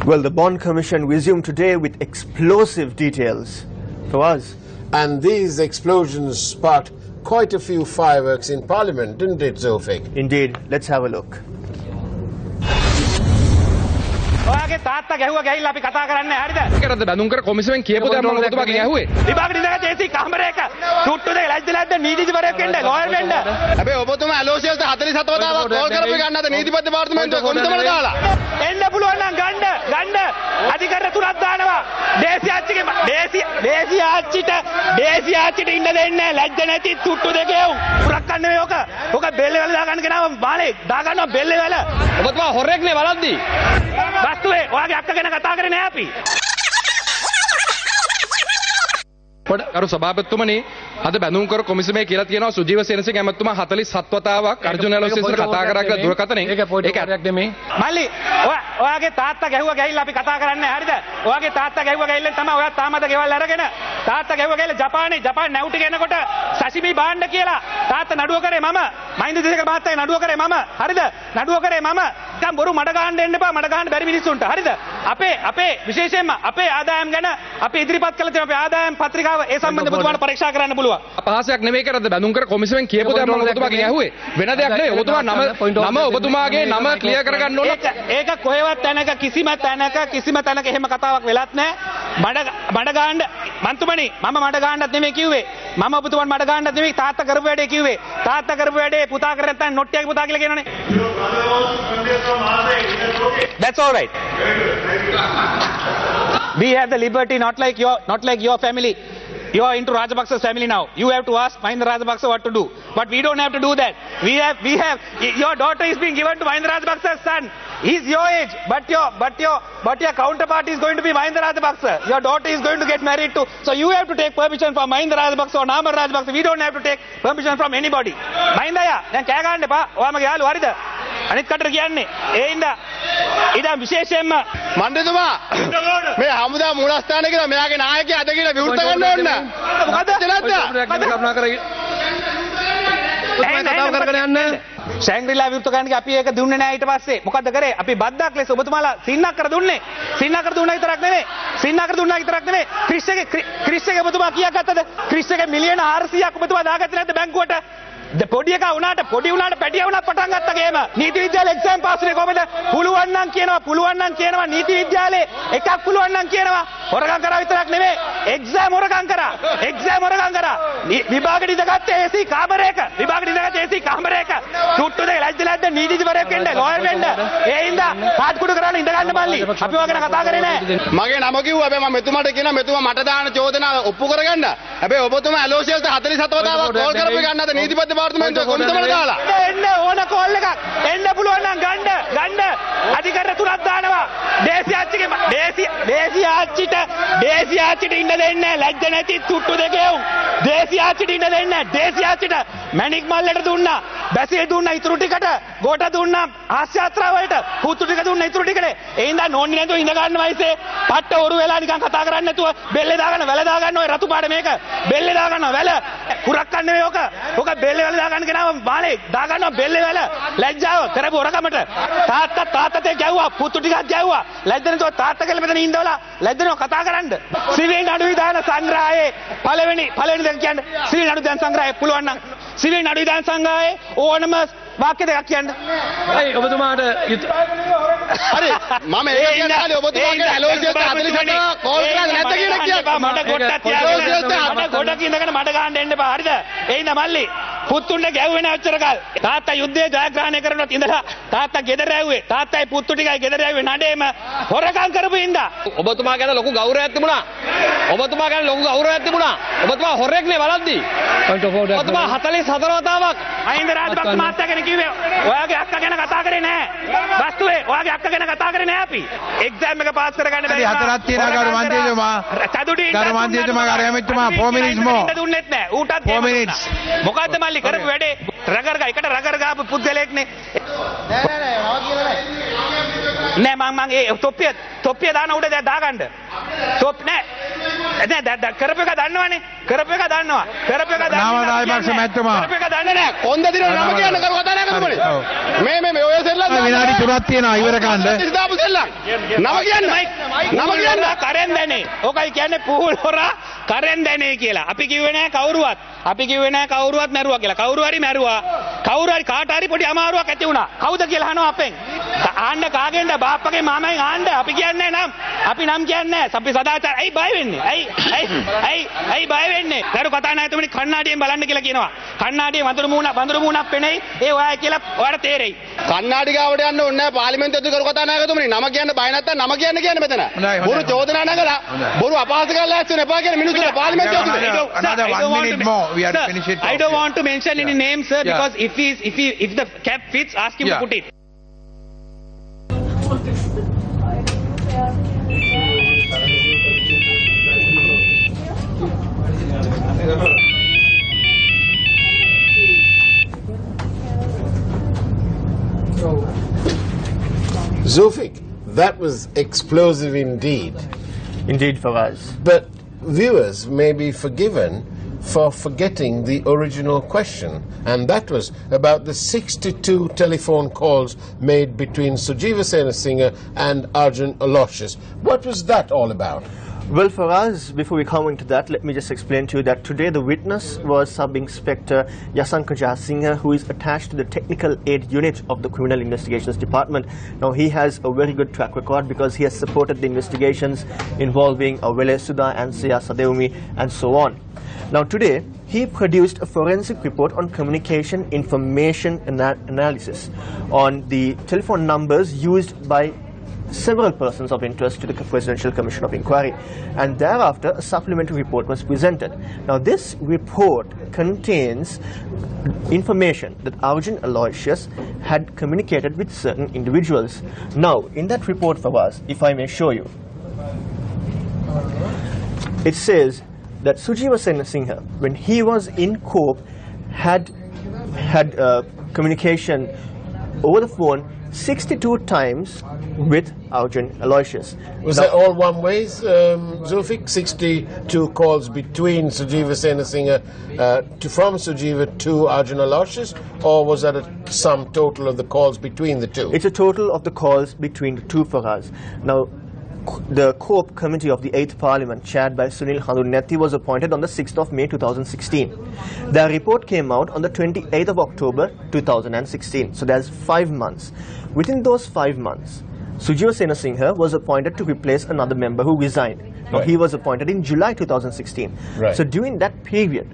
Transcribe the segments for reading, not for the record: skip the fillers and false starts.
Well, the Bond Commission resumed today with explosive details for us. And these explosions sparked quite a few fireworks in Parliament, didn't it, Zulfik? Indeed. Let's have a look. ඔයාගේ තාත්තා ගැහුවා ගෑහිලා අපි කතා කරන්නේ හරිද? ඒකටද බඳුන් කර කොමිසමෙන් කියපු දේ මම ඔබතුමාගෙන් ඇහුවේ. විභාග නිදක ජේසී කාමරයක තුට්ටු දෙක ලැජ්ජලද්ද නීතිපතිවරයෙක් වෙන්න ලෝයර් වෙන්න. හැබැයි ඔබතුමා ඇලෝසියල්ට 47 වතාවක් කෝල් කරපු ගන්නද නීතිපති දෙපාර්තමේන්තුවේ කොමිසමට දාලා. එන්න පුළුවන් නම් ගන්න අධිකරණ තුනක් දානවා. දේශී ආච්චිට ඉන්න දෙන්නේ නැහැ. ලැජ්ජ නැති තුට්ටු දෙකේ පුරක් ගන්න මේ ඔක බෙල්ල වල දා ගන්න කෙනාව මාලේ දා ගන්නවා බෙල්ල වල. ඔබතුමා හොරෙක් නේ වලද්දී. වස්තුවේ ඔයාගේ අක්ක ගැන කතා කරන්නේ නැහැ අපි. කරු සභාපතිතුමනි අද බැඳුම් කර කොමිසමේ කියලා තියෙනවා සුජීව සේනසිංහ ඇමතුමා 47 වතාවක් අර්ජුන ඇලෝසියස්ට කතා කරා කියලා දුරකථනයෙන්. ඒක හරියක් නෙමෙයි. මල්ලි ඔයාගේ තාත්තා ගැහුවා ගෑහිලා අපි කතා කරන්නේ හරිද? ඔයාගේ තාත්තා ගැහුවා ගෑහිල්ලෙන් තමයි ඔයා තාමද ගෙවල් අරගෙන තාත්තා ගැහුවා ගෑහිලා ජපාන් නැවුටි ගෙනකොට සෂිමි බාණ්ඩ කියලා තාත්තා නඩුව කරේ මම මහින්ද දේශක මහත්තයා නඩුව කරේ මම හරිද? නඩුව කරේ මම නිකන් බොරු මඩ ගන්න දෙන්න එපා මඩ ගන්න බැරි මිනිස්සුන්ට හරිද? අපේ විශේෂයෙන්ම අපේ ආදායම් ගැන අපි ඉදිරිපත් කළ තියෙන අපේ ආදායම් පත්‍රිකාව ඒ සම්බන්ධව ඔබතුමාට පරීක්ෂා කරන්න පුළුවන්. අපහාසයක් නෙමෙයි කරද්ද බැඳුම් කර කොමිසමෙන් කියපු දේ මම ඔබතුමාගෙන් ඇහුවේ. වෙන දෙයක් නෙවෙයි. ඔබතුමා නම ඔබතුමාගේ නම ක්ලියර් කරගන්න ඕන. ඒක කොහෙවත් තැනක කිසිම තැනක එහෙම කතාවක් වෙලත් නැහැ. මඩ ගන්න මන්තුමනි මම මඩ ගන්නත් නෙමෙයි කිව්වේ. මම ඔබතුමාට මඩ ගන්නත් නෙමෙයි තාත්තා කරපු වැඩේ කිව්වේ. තාත්තා කරපු වැඩේ පුතා කර නැත්නම් නොට්ටියගේ පුතා කියලා කියනවනේ. That's all right. We have the liberty not like your family. You are into Rajapaksa's family now. You have to ask Mahinda Rajapaksa what to do. But we don't have to do that. We have your daughter is being given to Mahinda Rajapaksa's son. He's your age, but your counterpart is going to be Mahinda Rajapaksa. Your daughter is going to get married to. So you have to take permission from Mahinda Rajapaksa or Namal Rajapaksa. We don't have to take permission from anybody. Mahinda ya, දැන් කෑ ගන්න එපා. ඔයාමගේ යාළුවා හරිද? අනිත් කටට කියන්නේ. ඒ ඉඳ ඉතින් විශේෂයෙන්ම මණ්ඩලතුමා මේ හමුදා මූලස්ථානයේ කියලා මෙයාගේ නායකයා අද කියලා විවෘත ගන්න ඕන. මොකද කල්පනා කරගෙන කරගෙන යන්න. ශැංග්‍රීලා විවෘත ගන්නගේ අපි ඒක දුන්නේ නැහැ ඊට පස්සේ. මොකද්ද කරේ? අපි බද්දක් ලෙස ඔබතුමාලා සින්නක් කර දුන්නේ. සින්නක් කර දුන්නා විතරක් නෙමෙයි. ක්‍රිස් එකේ ඔබතුමා කීයක් ගත්තද? ක්‍රිස් එකේ මිලියන 400ක් ඔබතුමා දාගත්තේ නැද්ද බැංකුවට? පොඩි එකා වුණාට පැටියා වුණා පටන් ගත්ත ගේම. නීති විද්‍යාලේ එක්සෑම් පාස් උනේ කොහමද? පුළුවන් නම් කියනවා නීති විද්‍යාලේ එකක් පුළුවන් නම් කියනවා. හොරගම් කරා විතරක් නෙමෙයි. එක්සෑම් හොරගම් කරා. විභාගෙ ඉඳගත්තේ AC කාමරයක. තුට්ටු දෙක ලැජ්ජලද්ද නීතිපතිවරයෙක් වෙන්න ලෝයර් වෙන්න. ඒ හින්දා කාට්කුඩු කරලා ඉඳ ගන්න මල්ලි. අපි වගේ කතා කරේ නෑ. මගේ නම කිව්වා. හැබැයි මම මෙතුමාට කියනවා මෙතුමා මට දාන චෝදනාව ඔප්පු කරගන්න. හැබැයි ඔබතුමා ඇලෝසියල්ට 47 වතාවක් කෝල් කරපු ගන්නද නීතිපති දෙපාර්තමේන්තුවේ කොමිසමට දාලා. එන්න ඕන කෝල් එකක්. එන්න පුළුවන් නම් ගන්න. අධිකරණ තුනක් දානවා. දේශී ආච්චිට ඉන්න දෙන්නේ නැහැ. ලැජ්ජ නැති තුට්ටු දෙකේ දේශී ආච්චිට ඉන්න දෙන්නේ නැහැ. දේශී ආච්චිට මැණික් මල්ලට දුන්නා. බැසිය දුන්නා ඉතුරු ටිකට. ගෝට දුන්නා ආශ්‍යාත්‍රා වලට. පුතු ටික දුන්නා ඉතුරු ටිකට. ඒ හින්දා නෝන්නේ නැතුව ඉඳ ගන්න වයසේ පට්ට ඔරු වෙලා නිකන් කතා කරන්නේ නැතුව බෙල්ලේ දාගන්න වැල දාගන්න ඔය රතු පාට මේක. බෙල්ලේ දාගන්නවා වැල. කුරක් කන්නේ නෙවෙයි ඔක බෙල්ලේ වැල දාගන්න කෙනාව මාලේ දාගන්නවා බෙල්ලේ වැල. ලැජ්ජාව කරපු හොරකමට තාත්තත් ගැව්වා පුතු ටිකක් ගැව්වා. ලැජ්ජ නැතුව තාත්තා කියලා මෙතන ඉඳවලා ලැජ්ජනවා කතා කරන්න. සිවිල් නඩු විධාන සංග්‍රහයේ පළවෙනි දැන් කියන්නේ සිවිල් නඩු විධාන සංග්‍රහය පුළුවන් නම් සිවිල් නඩු විධාන සංග්‍රහයේ ඕනම වාක්‍ය දෙකක් කියන්න. අයි ඔබතුමාට හරි මම ඒක කියන්නේ ඔබතුමාගේ ඇලෝසියල්ට 47 කෝල් කරලා නැද්ද කියලා කියන්න. මට ගොඩක් තියාගන්න. ගොඩක් ඉඳගෙන මඩ ගන්න දෙන්න එපා. හරිද? ඒ ඉඳ මල්ලි පුතුන්ට ගැව්වේ නැහැ ඔච්චර කාල. තාත්තා යුද්ධයේ ජයග්‍රහණය කරනවත් ඉඳලා තාත්තා ගෙදර ඇව්වේ. තාත්තයි පුතු ටිකයි ගෙදර ඇව්වේ නඩේම හොරකම් කරපු ඉඳා. ඔබතුමා ගැන ලොකු ගෞරවයක් තිබුණා. ඔබතුමා හොරෙක් නේ වලද්දී. ඔබතුමා 44 වතාවක් මහින්ද රාජපක්ෂ මහත්තයා ගැන කිව්වේ ඔයාගේ අක්කා ගැන කතා කරේ නැහැ. වස්තුවේ ඔයාගේ අක්කා ගැන කතා කරේ නැහැ අපි. එක්සෑම් එක පාස් කරගන්න බැරි. හතරක් තියෙනවා ගරු මන්ත්‍රීතුමා. ගරු මන්ත්‍රීතුමා ගරු එමෙතුමා 4 minutes more. දුන්නෙත් නැහැ. ඌටත් 4 minutes. මොකද්ද මල්ලි කරපු වැඩේ? රගර් ගාපු පුද්ගලයෙක්නේ. නෑ මං ඒ තොප්පිය දාන උඩ දාගන්න. තොප් නෑ. කරපු එක දන්නවනේ. කරපු එක දන්නවා. නාමල් රාජපක්ෂ මැතිතුමා. කොන්ද දින නම කියන්න කරු කතා නෑ විනාඩි 3ක් තියෙනවා ඉවර කරන්න. නම කියන්න කරෙන්දනේ. ඕකයි කියන්නේ පුහුල් හොරා කරෙන්දනේ කියලා. අපි කිව්වේ නෑ කවුරුවත්. මැරුවා කියලා. කවුරු හරි මැරුවා. කවුරු හරි කාට හරි පොඩි අමාරුවක් ඇති වුණා. කවුද කියලා අහනවා අපෙන්. ආන්න කාගෙන්ද බාප්පගේ මාමෙන් ආන්න. අපි කියන්නේ නම්. අපි නම් කියන්නේ නෑ. අපි සදාචාර. ඇයි බය වෙන්නේ? ඇයි බය වෙන්නේ? ගරු කතානායකතුමනි කන්නාඩියෙන් බලන්න කියලා කියනවා. කන්නාඩියේ වඳුරු මූණක් පෙනෙයි. ඒ ඔයයි කියලා ඔයාලට තේරෙයි. කන්නාඩි ගාවට යන්න ඕනේ නෑ පාර්ලිමේන්තුවේ ගරු කතානායකතුමනි. නම කියන්න බය නැත්තම් නම කියන්නේ මෙතන. බොරු චෝදනා නගලා බොරු අපහාස කරලා ඇස්සෙ එපා කියලා මිනිස්සුන්ට පාර්ලිමේන්තුවේ. Another 1 minute more. We are to finish it. I don't want to mention any names, sir, because if the cap fits, ask him to put it. Zulfiq, that was explosive indeed. Indeed, Fawaz. But viewers may be forgiven for forgetting the original question, and that was about the 62 telephone calls made between Sujiva Senasinghe and Arjun Aloysius. What was that all about? Well, Faraz, before we come into that, let me just explain to you that today the witness was Sub-Inspector Yasanka Jayasinghe, who is attached to the Technical Aid Unit of the Criminal Investigations Department. Now, he has a very good track record because he has supported the investigations involving Awele Sudha and Siya Sadeumi and so on. Now, today, he produced a forensic report on communication information analysis on the telephone numbers used by several persons of interest to the Presidential Commission of Inquiry, and thereafter a supplementary report was presented. Now this report contains information that Arjun Aloysius had communicated with certain individuals. Now in that report, Fawaz, if I may show you, it says that Sujiva Senasinghe, when he was in court, had communication over the phone 62 times with Arjun Aloysius. Was that all one ways, Zulfiq? 62 calls between Sujiva Senasinghe from Sujiva to Arjun Aloysius, or was that a sum total of the calls between the two? It's a total of the calls between the two for us. Now, the COPE Committee of the 8th Parliament, chaired by Sunil Handunetti, was appointed on the 6th of May 2016. Their report came out on the 28th of October 2016. So there's 5 months. Within those 5 months, Sujiva Senasinghe was appointed to replace another member who resigned. Now, he was appointed in July 2016. Right. So during that period,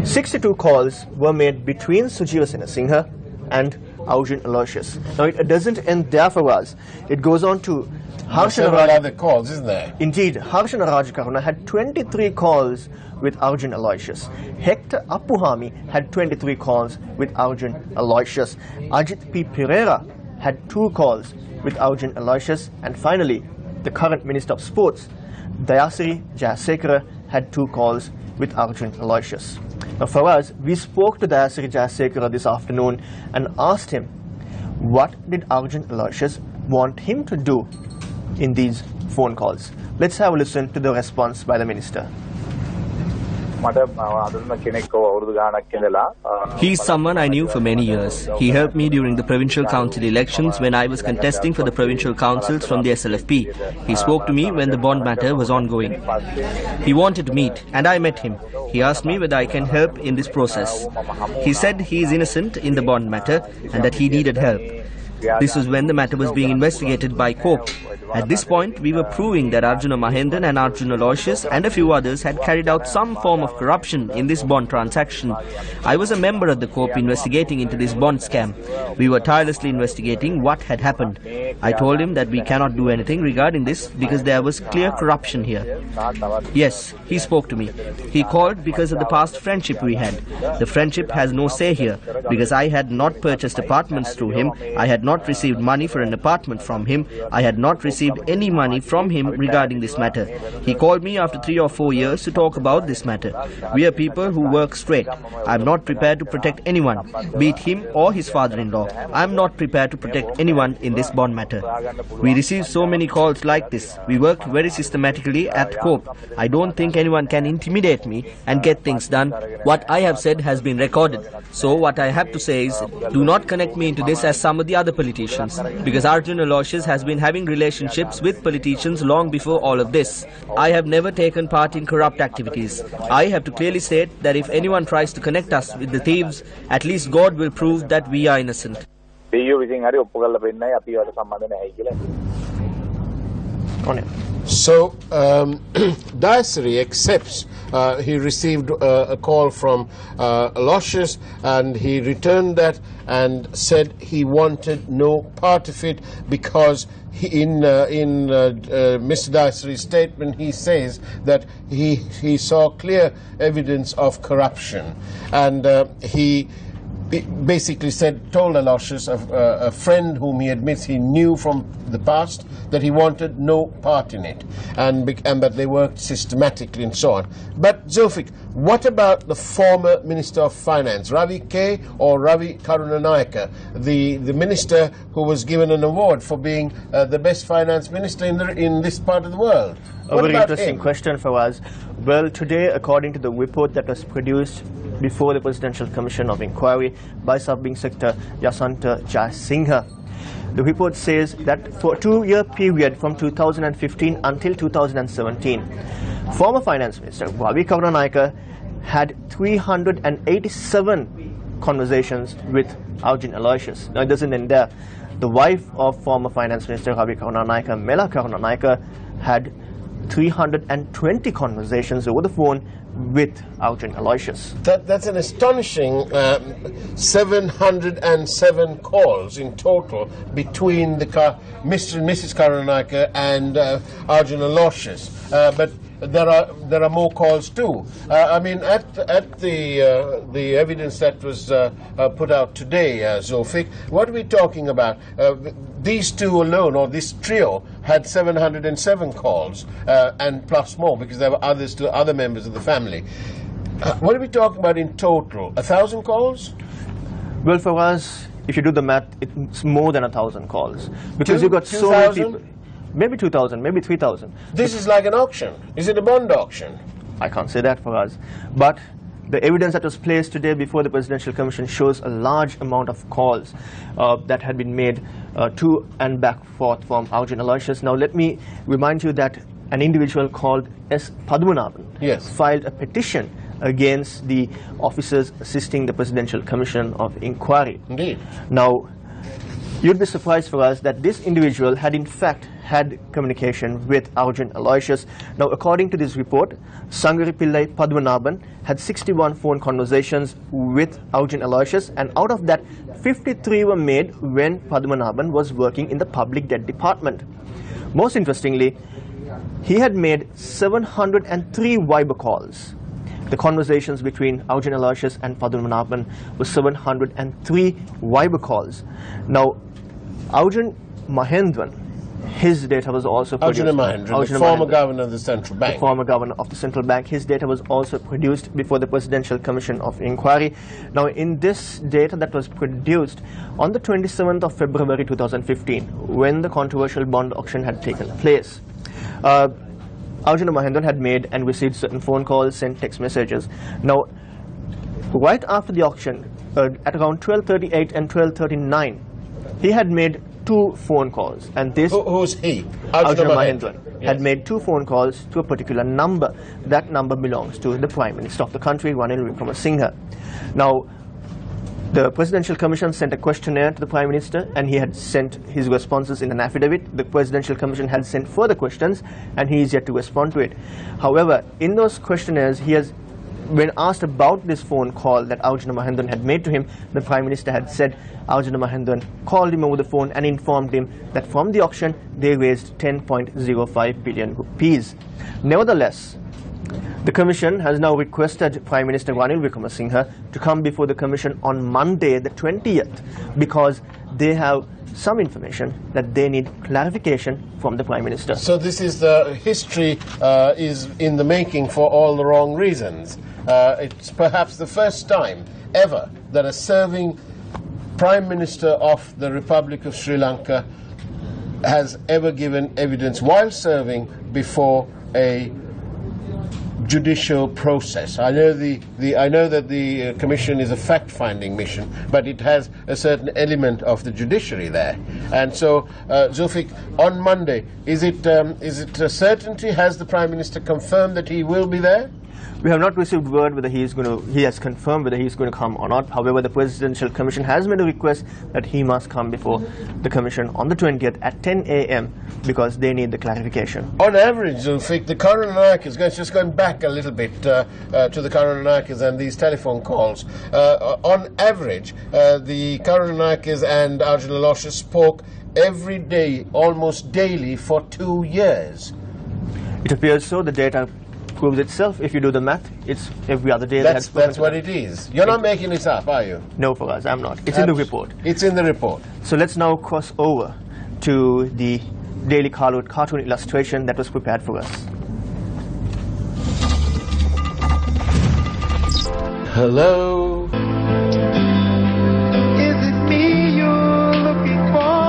62 calls were made between Sujiva Senasinghe and Arjun Aloysius. Now, it doesn't end there for us. It goes on to Several other calls, isn't there? Indeed, Harshana Rajakaruna had 23 calls with Arjun Aloysius. Hector Apuhami had 23 calls with Arjun Aloysius. Ajit P. Pereira had 2 calls with Arjun Aloysius. And finally, the current Minister of Sports, Dayasiri Jayasekara, had 2 calls with Arjun Aloysius. Now for us, we spoke to Dayasiri Jayasekara this afternoon and asked him, what did Arjun Aloysius want him to do in these phone calls? Let's have a listen to the response by the minister. He's someone I knew for many years. He helped me during the provincial council elections when I was contesting for the provincial councils from the SLFP. He spoke to me when the bond matter was ongoing. He wanted to meet, and I met him. He asked me whether I can help in this process. He said he is innocent in the bond matter and that he needed help. This was when the matter was being investigated by COPE. At this point, we were proving that Arjuna Mahendran and Arjun Aloysius and a few others had carried out some form of corruption in this bond transaction. I was a member of the COPE investigating into this bond scam. We were tirelessly investigating what had happened. I told him that we cannot do anything regarding this because there was clear corruption here. Yes, he spoke to me. He called because of the past friendship we had. The friendship has no say here because I had not purchased apartments through him. I had not received money for an apartment from him. I had not received any money from him regarding this matter. He called me after 3 or 4 years to talk about this matter. We are people who work straight. I am not prepared to protect anyone, be it him or his father-in-law. I am not prepared to protect anyone in this bond matter. We received so many calls like this. We worked very systematically at COPE. I don't think anyone can intimidate me and get things done. What I have said has been recorded. So what I have to say is, do not connect me into this as some of the other politicians, because Arjun Aloysius has been having relationships with politicians long before all of this. I have never taken part in corrupt activities. I have to clearly state that if anyone tries to connect us with the thieves, at least God will prove that we are innocent. So, Dysary accepts he received a call from Aloysius, and he returned that and said he wanted no part of it because in Mr. Dysary's statement he says that he saw clear evidence of corruption, and he basically told Aloysius, a friend whom he admits he knew from the past, that he wanted no part in it, and that they worked systematically and so on. But Zulfik, what about the former Minister of Finance, Ravi K. or Ravi Karunanayake, the minister who was given an award for being the best finance minister in this part of the world? A very interesting question for us. Well, today, according to the report that was produced before the Presidential Commission of Inquiry by Sub Inspector Yasanta Jayasinghe, the report says that for a 2-year period from 2015 until 2017, former Finance Minister Ravi Karunanayake had 387 conversations with Arjun Aloysius. Now, it doesn't end there. The wife of former Finance Minister Ravi Karunanayake, Mela Karunanayake, had 320 conversations over the phone with Arjun Aloysius. That's an astonishing 707 calls in total between Mr. and Mrs. Karunanayake and Arjun Aloysius. But there are more calls too. I mean, at the evidence that was put out today, Zulfik, what are we talking about? These two alone, or this trio, had 707 calls, and plus more, because there were others to other members of the family. What are we talking about in total? 1,000 calls? Well, for us, if you do the math, it's more than 1,000 calls, because you've got so many people. Maybe 2,000, maybe 3,000. This is like an auction. Is it a bond auction? I can't say that for us. But the evidence that was placed today before the Presidential Commission shows a large amount of calls that had been made to and back forth from Arjun Aloysius. Now, let me remind you that an individual called S. Padmanabhan filed a petition against the officers assisting the Presidential Commission of Inquiry. Indeed. Now, you'd be surprised for us that this individual had in fact had communication with Arjun Aloysius. Now, according to this report, Sangari Pillai Padmanabhan had 61 phone conversations with Arjun Aloysius, and out of that, 53 were made when Padmanabhan was working in the Public Debt Department. Most interestingly, he had made 703 Viber calls. The conversations between Arjun Aloysius and Padmanabhan were 703 Viber calls. Now, Arjun Mahendran, his data was also produced. Arjun Mahendran, the former governor of the central bank. The former governor of the central bank. His data was also produced before the Presidential Commission of Inquiry. Now, in this data that was produced on the 27th of February 2015, when the controversial bond auction had taken place, Arjun Mahendran had made and received certain phone calls, sent text messages. Now, right after the auction, at around 12:38 and 12:39, he had made 2 phone calls, and this who's he? Arjun Mahendran had made 2 phone calls to a particular number. That number belongs to the Prime Minister of the country, Ranil Wickremesinghe. Now, the Presidential Commission sent a questionnaire to the Prime Minister, and he had sent his responses in an affidavit. The Presidential Commission had sent further questions, and he is yet to respond to it. However, in those questionnaires, when asked about this phone call that Arjun Mahendran had made to him, the Prime Minister had said Arjun Mahendran called him over the phone and informed him that from the auction they raised 10.05 billion rupees. Nevertheless, the Commission has now requested Prime Minister Ranil Wickremesinghe to come before the Commission on Monday, the 20th, because they have some information that they need clarification from the Prime Minister. So this is the history is in the making for all the wrong reasons. It's perhaps the first time ever that a serving Prime Minister of the Republic of Sri Lanka has ever given evidence while serving before a judicial process. I know that the commission is a fact-finding mission, but it has a certain element of the judiciary there. And so, Zulfiq, on Monday, is it a certainty? Has the Prime Minister confirmed that he will be there? We have not received word whether he has confirmed whether he is going to come or not. However, the Presidential Commission has made a request that he must come before the Commission on the 20th at 10 a.m. because they need the clarification. On average, Zulfiq, the Karunanakas, just going back a little bit to the Karunanakas and these telephone calls, on average, the Karunanakas and Arjun Lalosha spoke every day, almost daily, for 2 years. It appears so. The data proves itself. If you do the math, it's every other day. That's what it is. You're not making it up, are you? No, for us, I'm not. It's in the report. It's in the report. So let's now cross over to the daily cartoon illustration that was prepared for us. Hello. Is it me you're looking for?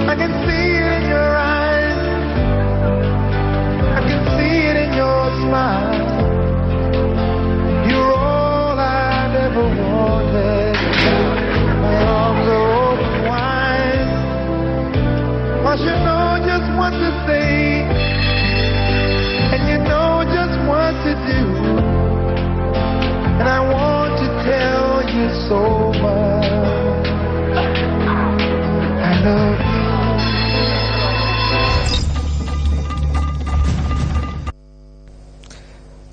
I can see it in your eyes. I can see it in your smile. You're all I've ever wanted. My arms are open wide. 'Cause you know just what to say, and you know just what to do. And I want to tell you so much. I love you.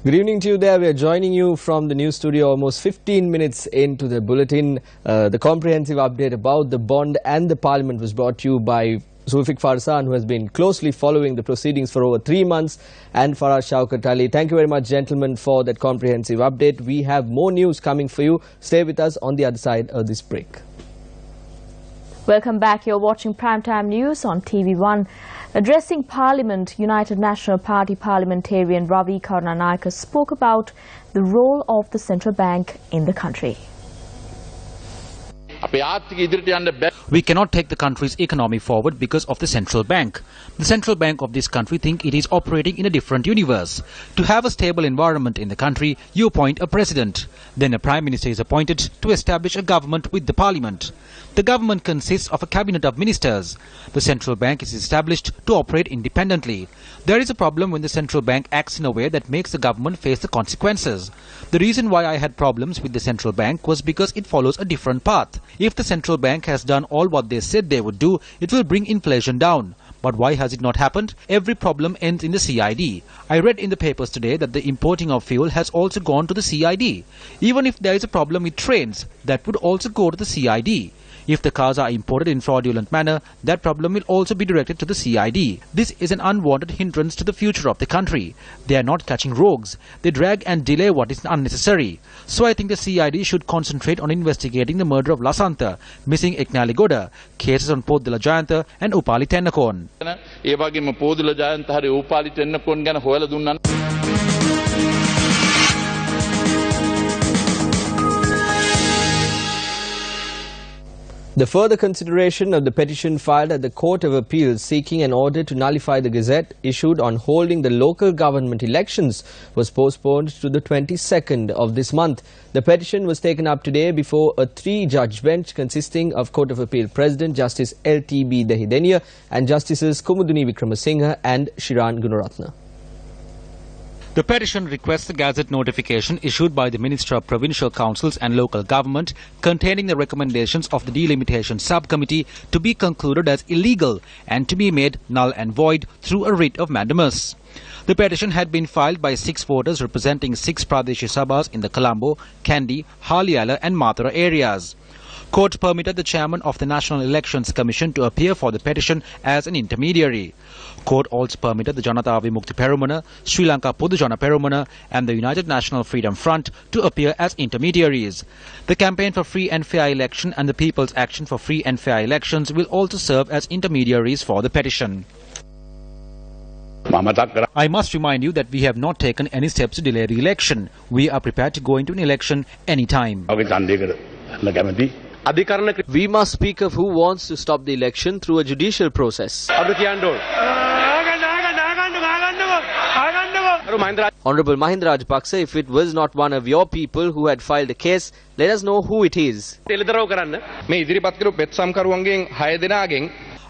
Good evening to you there. We are joining you from the news studio almost 15 minutes into the bulletin. The comprehensive update about the bond and the parliament was brought to you by Zulfiq Farsan, who has been closely following the proceedings for over 3 months, and Farah Shaukat Ali. Thank you very much, gentlemen, for that comprehensive update. We have more news coming for you. Stay with us on the other side of this break. Welcome back. You're watching Primetime News on TV1. Addressing Parliament, United National Party parliamentarian Ravi Karunanaika spoke about the role of the central bank in the country. We cannot take the country's economy forward because of the central bank. The central bank of this country think it is operating in a different universe. To have a stable environment in the country, you appoint a president. Then a prime minister is appointed to establish a government with the parliament. The government consists of a cabinet of ministers. The central bank is established to operate independently. There is a problem when the central bank acts in a way that makes the government face the consequences. The reason why I had problems with the central bank was because it follows a different path. If the central bank has done all what they said they would do, it will bring inflation down. But why has it not happened? Every problem ends in the CID. I read in the papers today that the importing of fuel has also gone to the CID. Even if there is a problem with trains, that would also go to the CID. If the cars are imported in fraudulent manner, that problem will also be directed to the CID. This is an unwanted hindrance to the future of the country. They are not catching rogues. They drag and delay what is unnecessary. So I think the CID should concentrate on investigating the murder of Lasantha, missing Eknaligoda, cases on Podila Jayantha and Upali Tennakon. The further consideration of the petition filed at the Court of Appeal seeking an order to nullify the Gazette issued on holding the local government elections was postponed to the 22nd of this month. The petition was taken up today before a 3-judge bench consisting of Court of Appeal President Justice L.T.B. Dehideniya and Justices Kumuduni Wickramasinghe and Shiran Gunaratna. The petition requests the Gazette notification issued by the Minister of Provincial Councils and Local Government containing the recommendations of the Delimitation Subcommittee to be concluded as illegal and to be made null and void through a writ of mandamus. The petition had been filed by 6 voters representing 6 Pradesh Sabhas in the Colombo, Kandy, Haliala and Mathura areas. Court permitted the chairman of the National Elections Commission to appear for the petition as an intermediary. Court also permitted the Janata Vimukti Perumana, Sri Lanka Podujana Perumana and the United National Freedom Front to appear as intermediaries. The Campaign for Free and Fair Election and the People's Action for Free and Fair Elections will also serve as intermediaries for the petition. I must remind you that we have not taken any steps to delay the election. We are prepared to go into an election anytime. We must speak of who wants to stop the election through a judicial process. Honorable Mahinda Rajapaksa, if it was not one of your people who had filed a case, let us know who it is.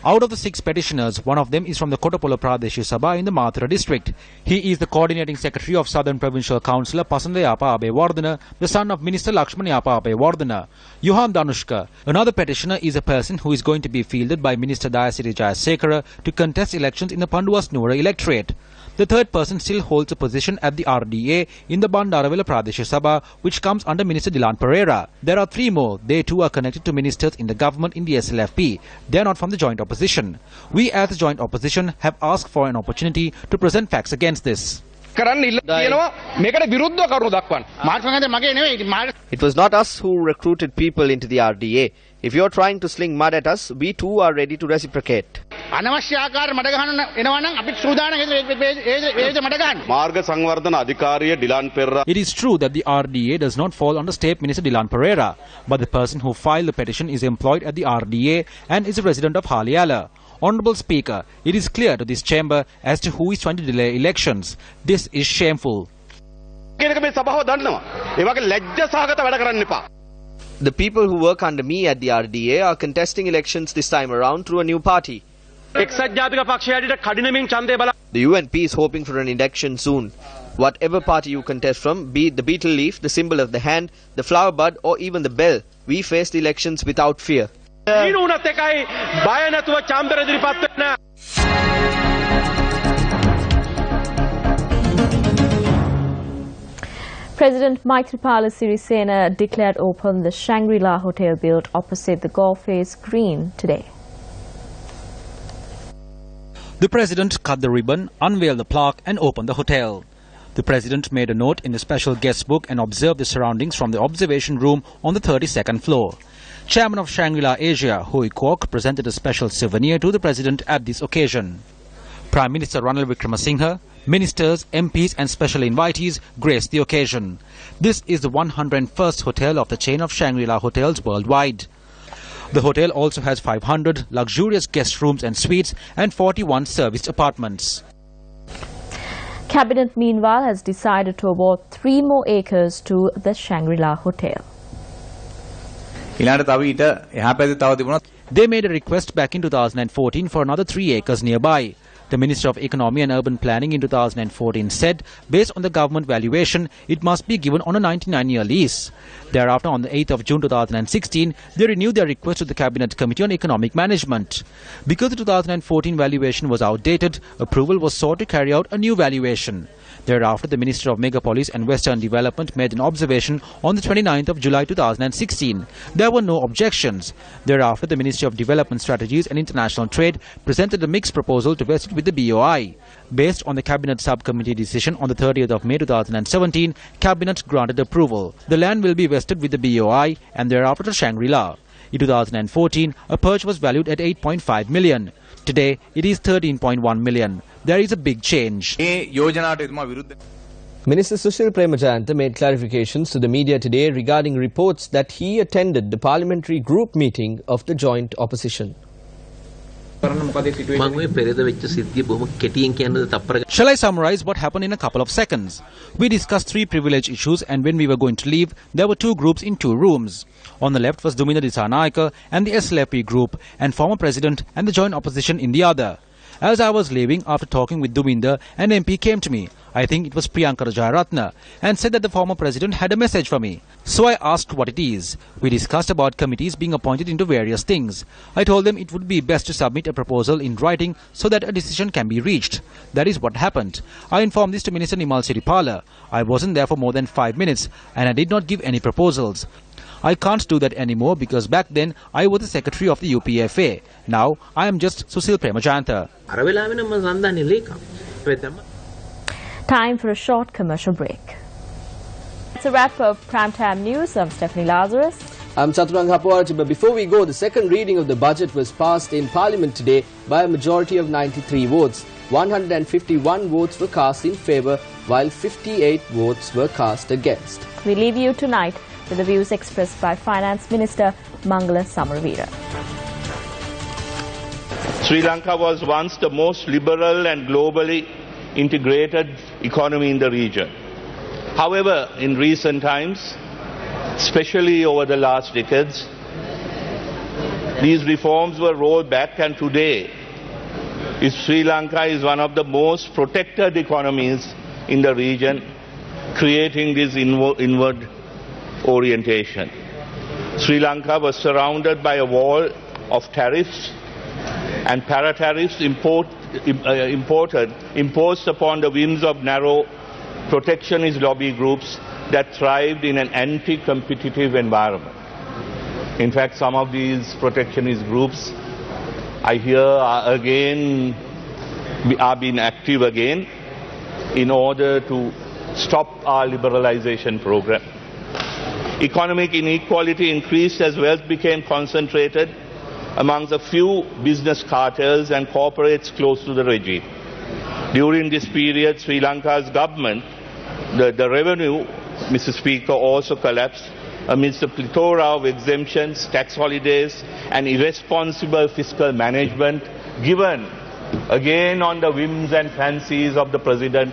Out of the 6 petitioners, one of them is from the Kotapollo Pradesh Sabha in the Mathura district. He is the coordinating secretary of Southern Provincial Councillor Pasanda Yapa Abewardena, the son of Minister Lakshman Yapa Abewardena. Yuham Danushka. Another petitioner is a person who is going to be fielded by Minister Dayasiri Jayasekara to contest elections in the Panduwas Nura electorate. The third person still holds a position at the RDA in the Bandaravela Pradesh Sabha, which comes under Minister Dilan Pereira. There are 3 more. They too are connected to ministers in the government in the SLFP. They are not from the joint opposition. We as the joint opposition have asked for an opportunity to present facts against this. It was not us who recruited people into the RDA. If you are trying to sling mud at us, we too are ready to reciprocate. It is true that the RDA does not fall under State Minister Dilan Pereira, but the person who filed the petition is employed at the RDA and is a resident of Haliala. Honourable Speaker, it is clear to this chamber as to who is trying to delay elections. This is shameful. The people who work under me at the RDA are contesting elections this time around through a new party. The UNP is hoping for an election soon. Whatever party you contest from, be it the beetle leaf, the symbol of the hand, the flower bud or even the bell, we face the elections without fear. President Maithripala Sirisena declared open the Shangri-La Hotel built opposite the Golf Face Green today. The President cut the ribbon, unveiled the plaque and opened the hotel. The President made a note in the special guest book and observed the surroundings from the observation room on the 32nd floor. Chairman of Shangri-La Asia, Hui Kwok, presented a special souvenir to the President at this occasion. Prime Minister Ranil Wickremesinghe, ministers, MPs and special invitees graced the occasion. This is the 101st hotel of the chain of Shangri-La hotels worldwide. The hotel also has 500 luxurious guest rooms and suites and 41 serviced apartments. Cabinet meanwhile has decided to award 3 more acres to the Shangri-La Hotel. They made a request back in 2014 for another 3 acres nearby. The Minister of Economy and Urban Planning in 2014 said, based on the government valuation, it must be given on a 99-year lease. Thereafter, on the 8th of June 2016, they renewed their request to the Cabinet Committee on Economic Management. Because the 2014 valuation was outdated, approval was sought to carry out a new valuation. Thereafter, the Minister of Megapolis and Western Development made an observation on the 29th of July 2016. There were no objections. Thereafter, the Ministry of Development Strategies and International Trade presented a mixed proposal to vest it with the BOI. Based on the Cabinet Subcommittee decision on the 30th of May 2017, Cabinet granted approval. The land will be vested with the BOI and thereafter to Shangri-La. In 2014, a perch was valued at 8.5 million. Today, it is 13.1 million. There is a big change. Minister Sushil Premajayantha made clarifications to the media today regarding reports that he attended the parliamentary group meeting of the joint opposition. Shall I summarize what happened in a couple of seconds? We discussed 3 privilege issues, and when we were going to leave, there were 2 groups in 2 rooms. On the left was Duminda Dissanayake and the SLFP group, and former president and the joint opposition in the other. As I was leaving, after talking with Duminda, an MP came to me, I think it was Priyanka Rajaratna, and said that the former president had a message for me. So I asked what it is. We discussed about committees being appointed into various things. I told them it would be best to submit a proposal in writing so that a decision can be reached. That is what happened. I informed this to Minister Nimal Siripala. I wasn't there for more than 5 minutes and I did not give any proposals. I can't do that anymore because back then I was the secretary of the UPFA. Now I am just Susil Premajantha. Time for a short commercial break. It's a wrap of Primetime News. I'm Stephanie Lazarus. I'm Chaturang Hapawarachi, but before we go, the second reading of the budget was passed in Parliament today by a majority of 93 votes. 151 votes were cast in favour, while 58 votes were cast against. We leave you tonight with the views expressed by Finance Minister Mangala Samaravira. Sri Lanka was once the most liberal and globally integrated economy in the region. However, in recent times, especially over the last decades, these reforms were rolled back, and today Sri Lanka is one of the most protected economies in the region, creating this inward orientation. Sri Lanka was surrounded by a wall of tariffs and para-tariffs imposed upon the whims of narrow protectionist lobby groups that thrived in an anti-competitive environment. In fact, some of these protectionist groups, I hear, are being active again in order to stop our liberalization program. Economic inequality increased as wealth became concentrated amongst a few business cartels and corporates close to the regime. During this period, Sri Lanka's government, the revenue, Mr. Speaker, also collapsed amidst a plethora of exemptions, tax holidays and irresponsible fiscal management given again on the whims and fancies of the President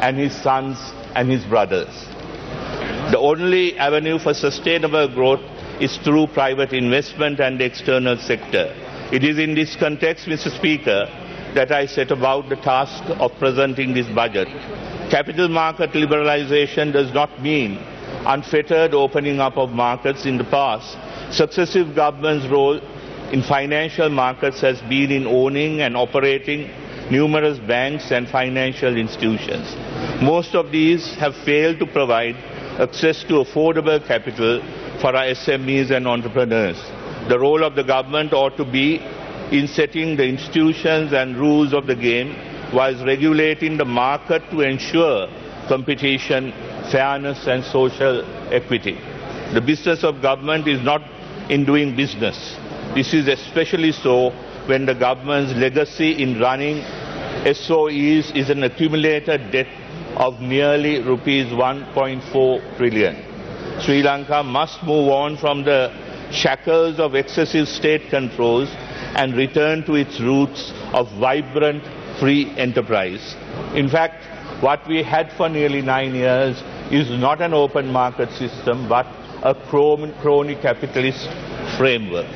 and his sons and his brothers. The only avenue for sustainable growth is through private investment and the external sector. It is in this context, Mr. Speaker, that I set about the task of presenting this budget. Capital market liberalization does not mean unfettered opening up of markets. In the past, successive governments' role in financial markets has been in owning and operating numerous banks and financial institutions. Most of these have failed to provide access to affordable capital for our SMEs and entrepreneurs. The role of the government ought to be in setting the institutions and rules of the game, whilst regulating the market to ensure competition, fairness and social equity. The business of government is not in doing business. This is especially so when the government's legacy in running SOEs is an accumulated debt of nearly rupees 1.4 trillion. Sri Lanka must move on from the shackles of excessive state controls and return to its roots of vibrant free enterprise. In fact, what we had for nearly 9 years is not an open market system but a crony capitalist framework.